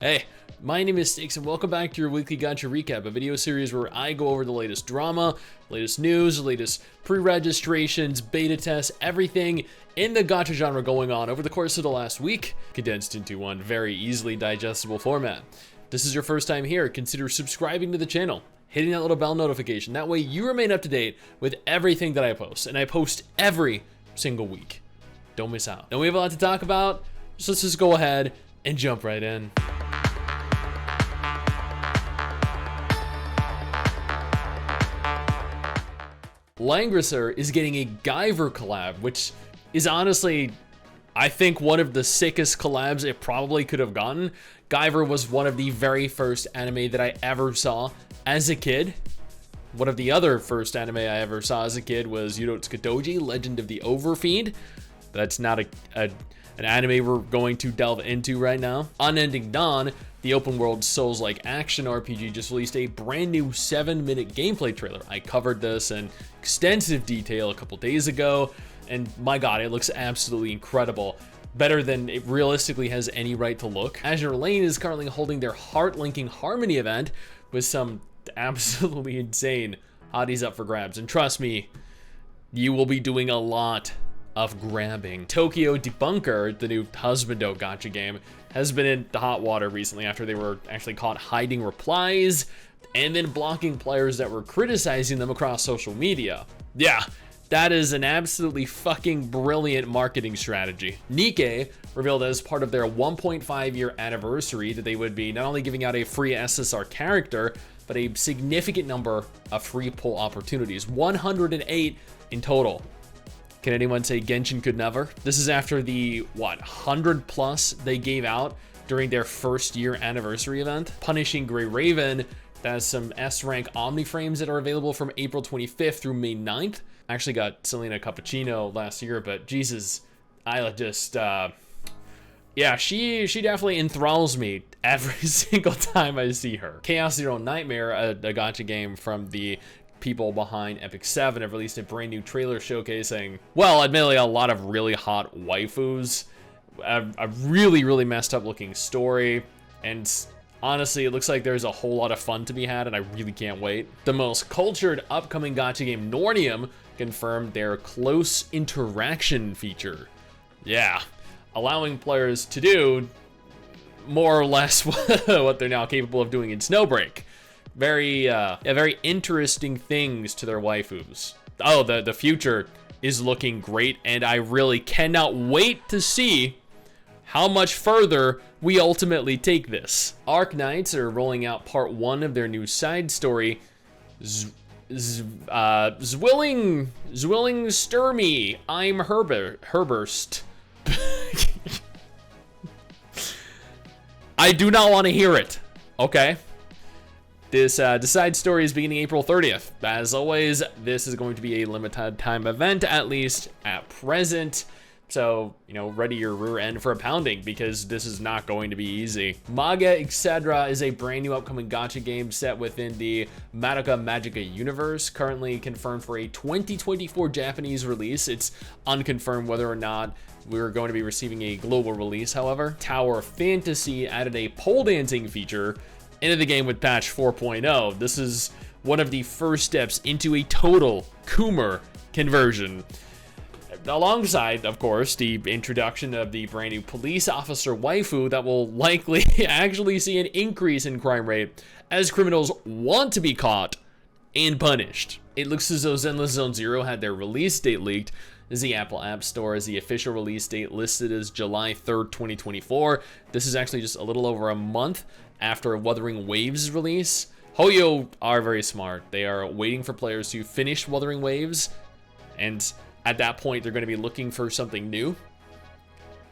Hey, my name is Sticks and welcome back to your weekly Gacha recap, a video series where I go over the latest drama, latest news, latest pre-registrations, beta tests, everything in the Gacha genre going on over the course of the last week, condensed into one very easily digestible format. If this is your first time here, consider subscribing to the channel, hitting that little bell notification. That way you remain up to date with everything that I post, and I post every single week. Don't miss out. Now we have a lot to talk about, so let's just go ahead and jump right in. Langrisser is getting a Guyver collab, which is honestly, I think, one of the sickest collabs it probably could have gotten. Guyver was one of the very first anime that I ever saw as a kid. One of the other first anime I ever saw as a kid was Urotsukidoji, Legend of the Overfiend. That's not an anime we're going to delve into right now. Unending Dawn, the open world Souls-like action RPG, just released a brand new 7-minute gameplay trailer. I covered this in extensive detail a couple days ago, and my god, it looks absolutely incredible. Better than it realistically has any right to look. Azur Lane is currently holding their heart-linking Harmony event with some absolutely insane hotties up for grabs. And trust me, you will be doing a lot of grabbing. Tokyo Debunker, the new Husbando gacha game, has been in the hot water recently after they were actually caught hiding replies and then blocking players that were criticizing them across social media. Yeah, that is an absolutely fucking brilliant marketing strategy. Nikke revealed as part of their 1.5-year anniversary that they would be not only giving out a free SSR character, but a significant number of free pull opportunities, 108 in total. Can anyone say Genshin could never? This is after the, 100 plus they gave out during their first year anniversary event. Punishing Grey Raven, that has some S-rank Omni frames that are available from April 25th through May 9th. I actually got Selena Cappuccino last year, but Jesus, I just, yeah, she definitely enthralls me every single time I see her. Chaos Zero Nightmare, a gacha game from the people behind Epic 7, have released a brand new trailer showcasing, well, admittedly, a lot of really hot waifus, a really messed up looking story, and honestly, it looks like there's a whole lot of fun to be had, and I really can't wait. The most cultured upcoming gacha game, Nornium, confirmed their close interaction feature. Yeah, allowing players to do more or less what they're now capable of doing in Snowbreak. Very interesting things to their waifus. Oh, the future is looking great, and I really cannot wait to see how much further we ultimately take this. Arknights are rolling out part 1 of their new side story, Zwilling Sturmy, I'm Herburst. I do not want to hear it, okay? This side story is beginning April 30th. As always, this is going to be a limited time event, at least at present. So, you know, ready your rear end for a pounding, because this is not going to be easy. Magia Exedra is a brand new upcoming gacha game set within the Magica universe, currently confirmed for a 2024 Japanese release. It's unconfirmed whether or not we're going to be receiving a global release, however. Tower Fantasy added a pole dancing feature into the game with patch 4.0. This is one of the first steps into a total Coomer conversion. Alongside, of course, the introduction of the brand new police officer waifu that will likely actually see an increase in crime rate as criminals want to be caught and punished. It looks as though Zenless Zone Zero had their release date leaked. The Apple App Store has the official release date listed as July 3rd, 2024. This is actually just a little over a month after Wuthering Waves' release. Hoyo are very smart. They are waiting for players to finish Wuthering Waves, and at that point, they're going to be looking for something new.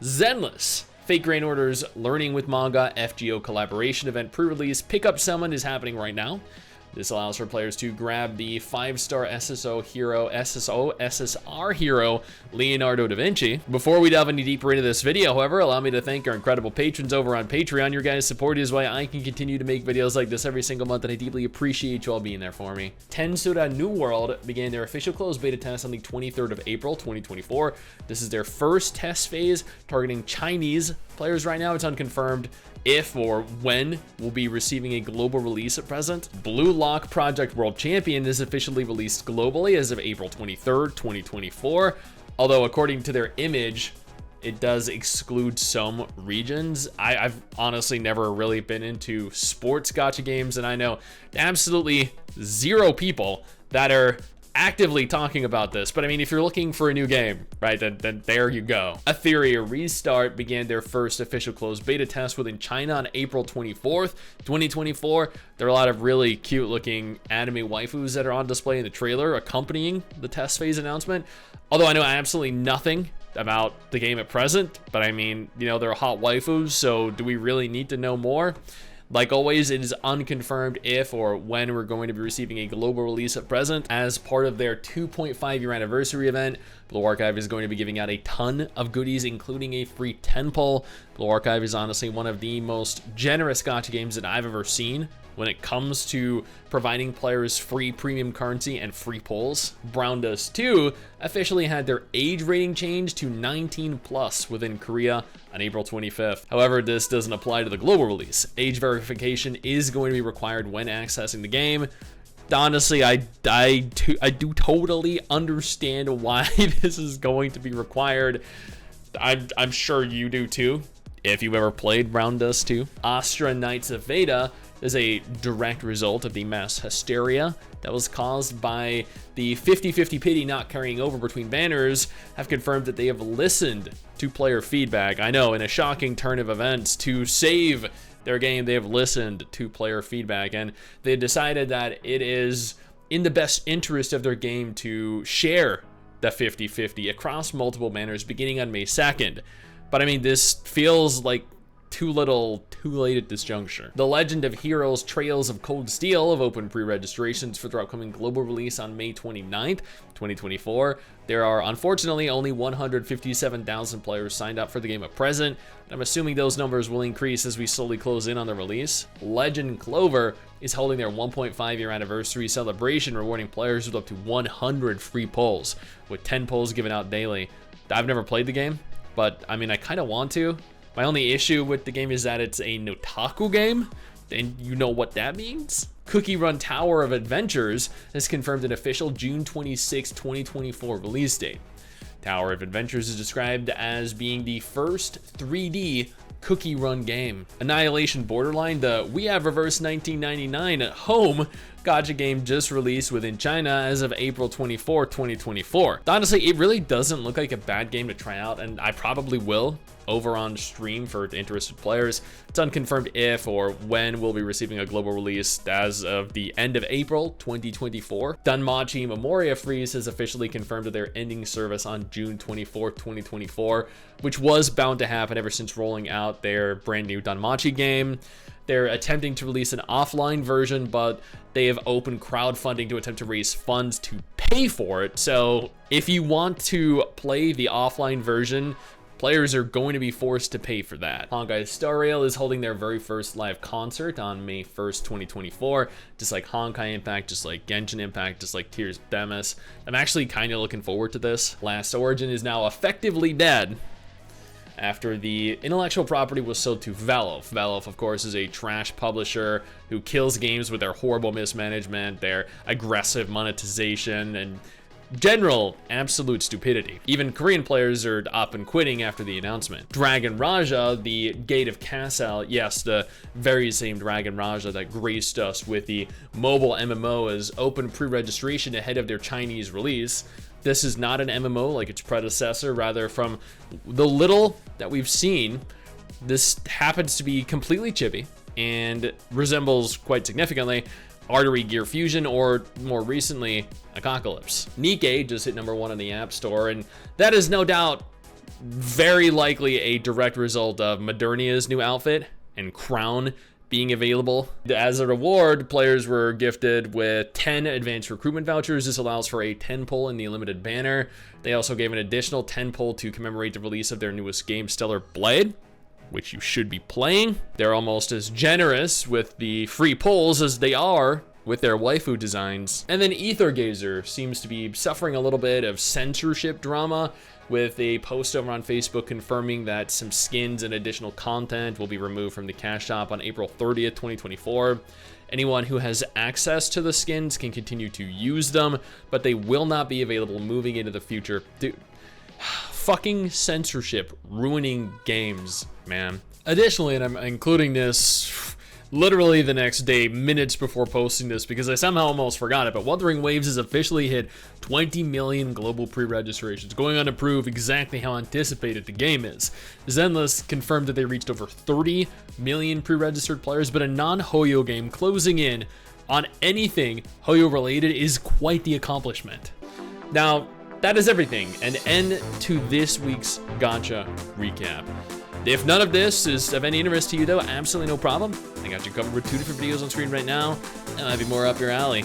Zenless. Fake Grain Order's Learning with Manga FGO collaboration event pre-release pickup summon is happening right now. This allows for players to grab the 5-star SSR hero, Leonardo da Vinci. Before we delve any deeper into this video, however, allow me to thank our incredible patrons over on Patreon. Your guys' support is why I can continue to make videos like this every single month, and I deeply appreciate you all being there for me. Tensura New World began their official closed beta test on the 23rd of April, 2024. This is their first test phase targeting Chinese players right now. It's unconfirmed if or when we'll be receiving a global release at present. Blue Lock Project World Champion is officially released globally as of April 23rd, 2024. Although according to their image, it does exclude some regions. I've honestly never really been into sports gacha games, and I know absolutely zero people that are actively talking about this. But I mean, if you're looking for a new game, right, then there you go. Etheria Restart began their first official closed beta test within China on April 24th, 2024. There are a lot of really cute looking anime waifus that are on display in the trailer accompanying the test phase announcement. Although I know absolutely nothing about the game at present, but I mean, you know, they're hot waifus, so do we really need to know more? Like always, it is unconfirmed if or when we're going to be receiving a global release at present. As part of their 2.5 year anniversary event, Blue Archive is going to be giving out a ton of goodies, including a free 10 pull. Blue Archive is honestly one of the most generous gacha games that I've ever seen when it comes to providing players free premium currency and free pulls. Brown Dust 2 officially had their age rating changed to 19 plus within Korea on April 25th. However, this doesn't apply to the global release. Age verification is going to be required when accessing the game. Honestly, I do totally understand why this is going to be required. I'm sure you do too, if you've ever played Brown Dust 2. Astra Knights of Veda is a direct result of the mass hysteria that was caused by the 50-50 pity not carrying over between banners, have confirmed that they have listened to player feedback. I know, in a shocking turn of events, to save their game, they have listened to player feedback, and they decided that it is in the best interest of their game to share the 50-50 across multiple banners beginning on May 2nd. But I mean, this feels like too little, too late at this juncture. The Legend of Heroes Trails of Cold Steel have opened pre-registrations for their upcoming global release on May 29th, 2024. There are unfortunately only 157,000 players signed up for the game at present. I'm assuming those numbers will increase as we slowly close in on the release. Legend Clover is holding their 1.5 year anniversary celebration, rewarding players with up to 100 free pulls, with 10 pulls given out daily. I've never played the game, but I mean, I kind of want to. My only issue with the game is that it's a Notaku game, and you know what that means. CookieRun Tower of Adventures has confirmed an official June 26, 2024 release date. Tower of Adventures is described as being the first 3D CookieRun game. Annihilation Borderline, the We Have Reverse 1999 at home gacha game, just released within China as of April 24, 2024. Honestly, it really doesn't look like a bad game to try out, and I probably will over on stream for interested players. It's unconfirmed if or when we'll be receiving a global release as of the end of April 2024. DanMachi Memoria Freese has officially confirmed that they're ending service on June 24th, 2024, which was bound to happen ever since rolling out their brand new DanMachi game. They're attempting to release an offline version, but they have opened crowdfunding to attempt to raise funds to pay for it. So if you want to play the offline version, players are going to be forced to pay for that. Honkai Star Rail is holding their very first live concert on May 1st, 2024. Just like Honkai Impact, just like Genshin Impact, just like Tears of Demis. I'm actually kind of looking forward to this. Last Origin is now effectively dead after the intellectual property was sold to Valve. Valve, of course, is a trash publisher who kills games with their horrible mismanagement, their aggressive monetization, and general absolute stupidity. Even Korean players are up and quitting after the announcement. Dragon Raja, the Gate of Cassell, yes, the very same Dragon Raja that graced us with the mobile MMO, has opened pre-registration ahead of their Chinese release. This is not an MMO like its predecessor. Rather, from the little that we've seen, this happens to be completely chibi and resembles quite significantly Artery Gear Fusion, or more recently, Apocalypse. Nikke just hit #1 in the App Store, and that is no doubt very likely a direct result of Modernia's new outfit and crown being available. As a reward, players were gifted with 10 advanced recruitment vouchers. This allows for a 10 pull in the limited banner. They also gave an additional 10 pull to commemorate the release of their newest game, Stellar Blade, which you should be playing. They're almost as generous with the free pulls as they are with their waifu designs. And then Aether Gazer seems to be suffering a little bit of censorship drama, with a post over on Facebook confirming that some skins and additional content will be removed from the cash shop on April 30th, 2024. Anyone who has access to the skins can continue to use them, but they will not be available moving into the future. Dude, fucking censorship ruining games, man. Additionally, and I'm including this literally the next day, minutes before posting this, because I somehow almost forgot it, but Wuthering Waves has officially hit 20 million global pre-registrations, going on to prove exactly how anticipated the game is. Zenless confirmed that they reached over 30 million pre-registered players, but a non-Hoyo game closing in on anything Hoyo related is quite the accomplishment. Now, that is everything, and end to this week's Gacha recap. If none of this is of any interest to you though, absolutely no problem. I got you covered with 2 different videos on screen right now, and I'll have you more up your alley.